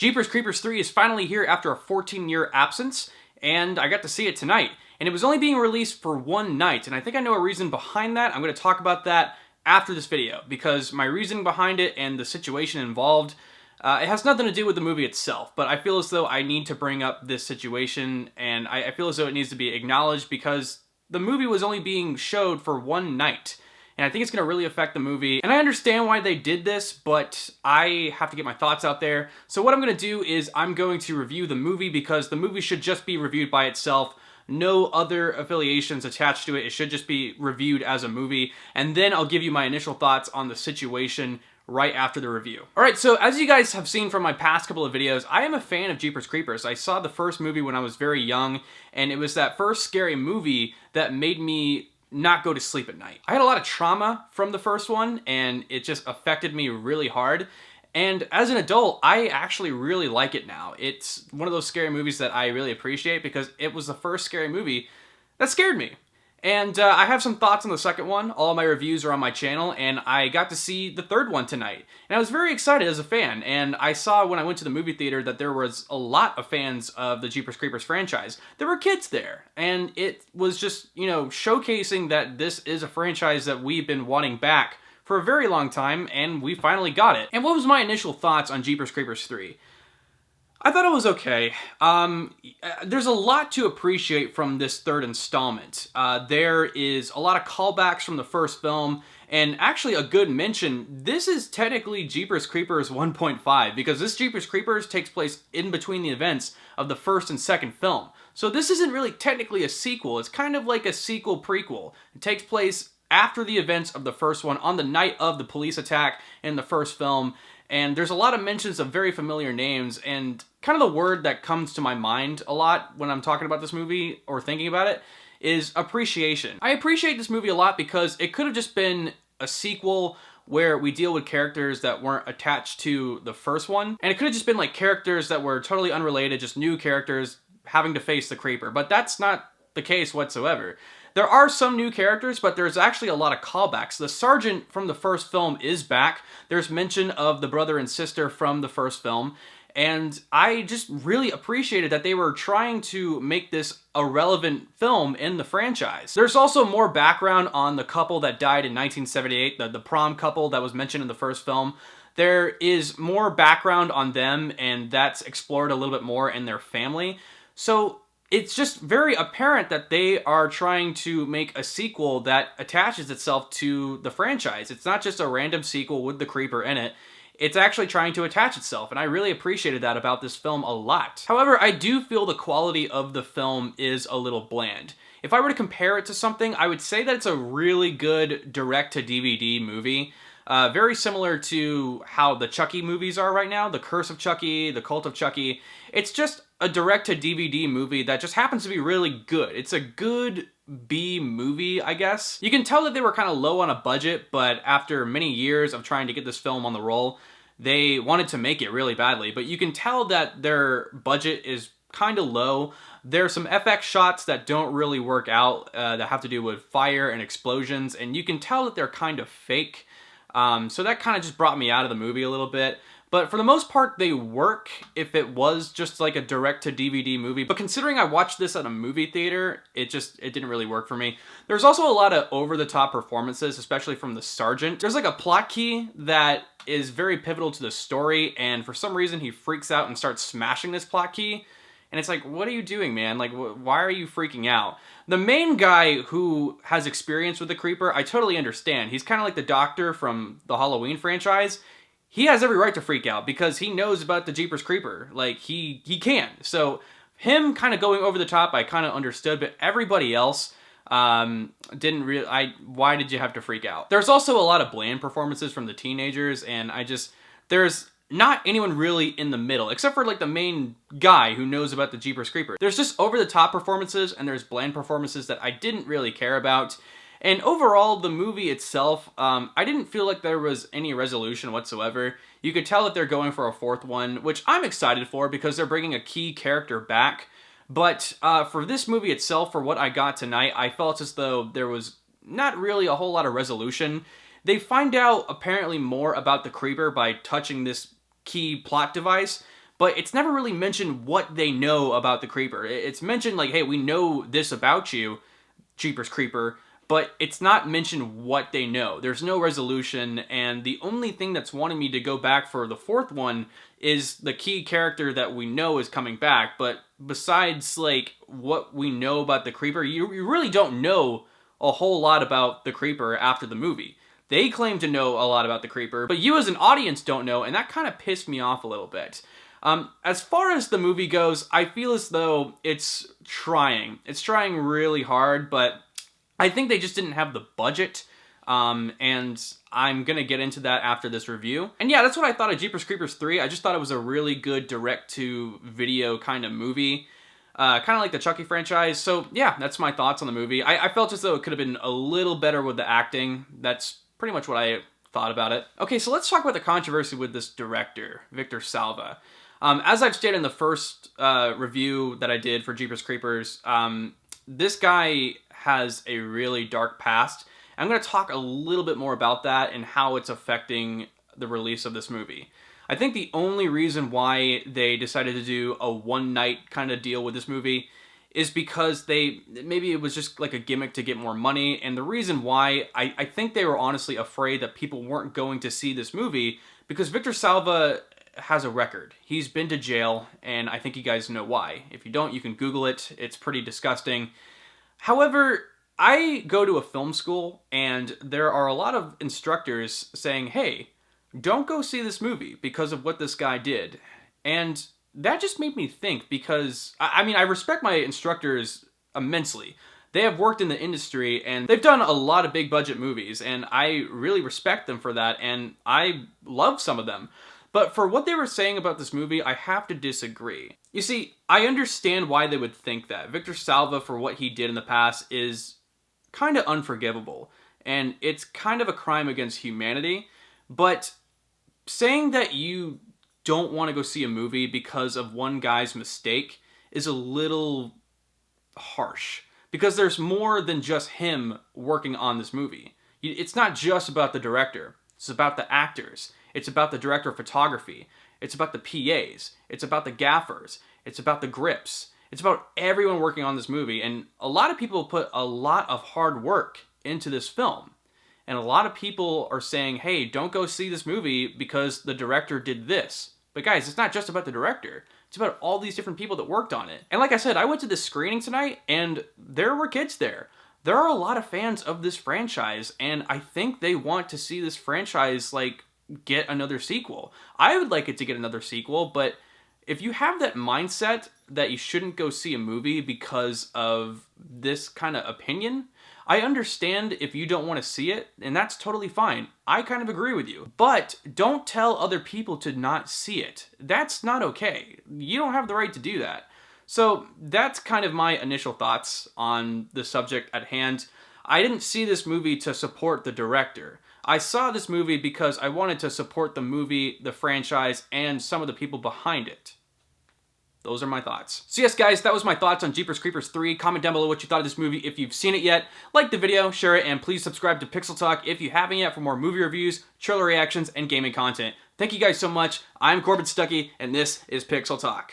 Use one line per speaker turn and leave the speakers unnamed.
Jeepers Creepers 3 is finally here after a 14-year absence, and I got to see it tonight. And it was only being released for one night, and I think I know a reason behind that. I'm going to talk about that after this video, because my reasoning behind it and the situation involved, it has nothing to do with the movie itself, but I feel as though I need to bring up this situation, and I feel as though it needs to be acknowledged because the movie was only being showed for one night. And I think it's going to really affect the movie. And I understand why they did this, but I have to get my thoughts out there. So what I'm going to do is I'm going to review the movie because the movie should just be reviewed by itself. No other affiliations attached to it. It should just be reviewed as a movie. And then I'll give you my initial thoughts on the situation right after the review. Alright, so as you guys have seen from my past couple of videos, I am a fan of Jeepers Creepers. I saw the first movie when I was very young, and it was that first scary movie that made me not go to sleep at night. I had a lot of trauma from the first one, and it just affected me really hard. And as an adult, I actually really like it now. It's one of those scary movies that I really appreciate because it was the first scary movie that scared me. And I have some thoughts on the second one. All of my reviews are on my channel, and I got to see the third one tonight. And I was very excited as a fan, and I saw when I went to the movie theater that there was a lot of fans of the Jeepers Creepers franchise. There were kids there, and it was just, you know, showcasing that this is a franchise that we've been wanting back for a very long time, and we finally got it. And what was my initial thoughts on Jeepers Creepers 3? I thought it was okay. There's a lot to appreciate from this third installment. There is a lot of callbacks from the first film, and actually a good mention, this is technically Jeepers Creepers 1.5, because this Jeepers Creepers takes place in between the events of the first and second film. So this isn't really technically a sequel, it's kind of like a sequel prequel. It takes place after the events of the first one, on the night of the police attack in the first film. And there's a lot of mentions of very familiar names, and kind of the word that comes to my mind a lot when I'm talking about this movie or thinking about it is appreciation. I appreciate this movie a lot because it could have just been a sequel where we deal with characters that weren't attached to the first one, and it could have just been like characters that were totally unrelated, just new characters having to face the creeper, but that's not the case whatsoever. There are some new characters, but there's actually a lot of callbacks. The sergeant from the first film is back. There's mention of the brother and sister from the first film, and I just really appreciated that they were trying to make this a relevant film in the franchise. There's also more background on the couple that died in 1978, the prom couple that was mentioned in the first film. There is more background on them, and that's explored a little bit more in their family. So it's just very apparent that they are trying to make a sequel that attaches itself to the franchise. It's not just a random sequel with the creeper in it. It's actually trying to attach itself, and I really appreciated that about this film a lot. However, I do feel the quality of the film is a little bland. If I were to compare it to something, I would say that it's a really good direct-to-DVD movie. Very similar to how the Chucky movies are right now, The Curse of Chucky, The Cult of Chucky. It's just a direct-to-DVD movie that just happens to be really good. It's a good B movie, I guess. You can tell that they were kind of low on a budget, but after many years of trying to get this film on the roll, they wanted to make it really badly. But you can tell that their budget is kind of low. There's some FX shots that don't really work out, that have to do with fire and explosions, and you can tell that they're kind of fake. So that kind of just brought me out of the movie a little bit. But for the most part, they work if it was just like a direct-to-DVD movie. But considering I watched this at a movie theater, it didn't really work for me. There's also a lot of over-the-top performances, especially from the sergeant. There's like a plot key that is very pivotal to the story, and for some reason he freaks out and starts smashing this plot key. And it's like, what are you doing, man? Like, why are you freaking out? The main guy who has experience with the creeper, I totally understand. He's kind of like the doctor from the Halloween franchise. He has every right to freak out because he knows about the Jeepers Creeper. Like, he can. So, him kind of going over the top, I kind of understood, but everybody else didn't really... Why did you have to freak out? There's also a lot of bland performances from the teenagers, and there's not anyone really in the middle, except for like the main guy who knows about the Jeepers Creeper. There's just over-the-top performances, and there's bland performances that I didn't really care about. And overall, the movie itself, I didn't feel like there was any resolution whatsoever. You could tell that they're going for a fourth one, which I'm excited for because they're bringing a key character back. But for this movie itself, for what I got tonight, I felt as though there was not really a whole lot of resolution. They find out apparently more about the creeper by touching this key plot device, but it's never really mentioned what they know about the Creeper. It's mentioned like, hey, we know this about you, Jeepers Creeper, but it's not mentioned what they know. There's no resolution, and the only thing that's wanting me to go back for the fourth one is the key character that we know is coming back, but besides, like, what we know about the Creeper, you really don't know a whole lot about the Creeper after the movie. They claim to know a lot about the Creeper, but you as an audience don't know, and that kind of pissed me off a little bit. As far as the movie goes, I feel as though it's trying. It's trying really hard, but I think they just didn't have the budget, and I'm gonna get into that after this review. And yeah, that's what I thought of Jeepers Creepers 3. I just thought it was a really good direct-to-video kind of movie, kind of like the Chucky franchise. So yeah, that's my thoughts on the movie. I felt as though it could have been a little better with the acting. That's pretty much what I thought about it. Okay, so let's talk about the controversy with this director, Victor Salva. As I've stated in the first review that I did for Jeepers Creepers, this guy has a really dark past. I'm going to talk a little bit more about that and how it's affecting the release of this movie. I think the only reason why they decided to do a one-night kind of deal with this movie is because maybe it was just like a gimmick to get more money, and the reason why, I think they were honestly afraid that people weren't going to see this movie because Victor Salva has a record. He's been to jail, and I think you guys know why. If you don't, you can Google it. It's pretty disgusting. However, I go to a film school, and there are a lot of instructors saying, hey, don't go see this movie because of what this guy did. And that just made me think because, I mean, I respect my instructors immensely. They have worked in the industry, and they've done a lot of big budget movies, and I really respect them for that, and I love some of them. But for what they were saying about this movie, I have to disagree. You see, I understand why they would think that. Victor Salva, for what he did in the past, is kind of unforgivable. And it's kind of a crime against humanity. But saying that you don't want to go see a movie because of one guy's mistake is a little harsh. Because there's more than just him working on this movie. It's not just about the director. It's about the actors. It's about the director of photography. It's about the PAs. It's about the gaffers. It's about the grips. It's about everyone working on this movie. And a lot of people put a lot of hard work into this film. And a lot of people are saying, hey, don't go see this movie because the director did this. But guys, it's not just about the director. It's about all these different people that worked on it. And like I said, I went to this screening tonight, and there were kids there. There are a lot of fans of this franchise, and I think they want to see this franchise, like, get another sequel. I would like it to get another sequel, but if you have that mindset that you shouldn't go see a movie because of this kind of opinion, I understand if you don't want to see it, and that's totally fine. I kind of agree with you. But don't tell other people to not see it. That's not okay. You don't have the right to do that. So that's kind of my initial thoughts on the subject at hand. I didn't see this movie to support the director. I saw this movie because I wanted to support the movie, the franchise, and some of the people behind it. Those are my thoughts. So yes, guys, that was my thoughts on Jeepers Creepers 3. Comment down below what you thought of this movie if you've seen it yet. Like the video, share it, and please subscribe to PixelTalk if you haven't yet for more movie reviews, trailer reactions, and gaming content. Thank you guys so much. I'm Corbin Stuckey, and this is PixelTalk.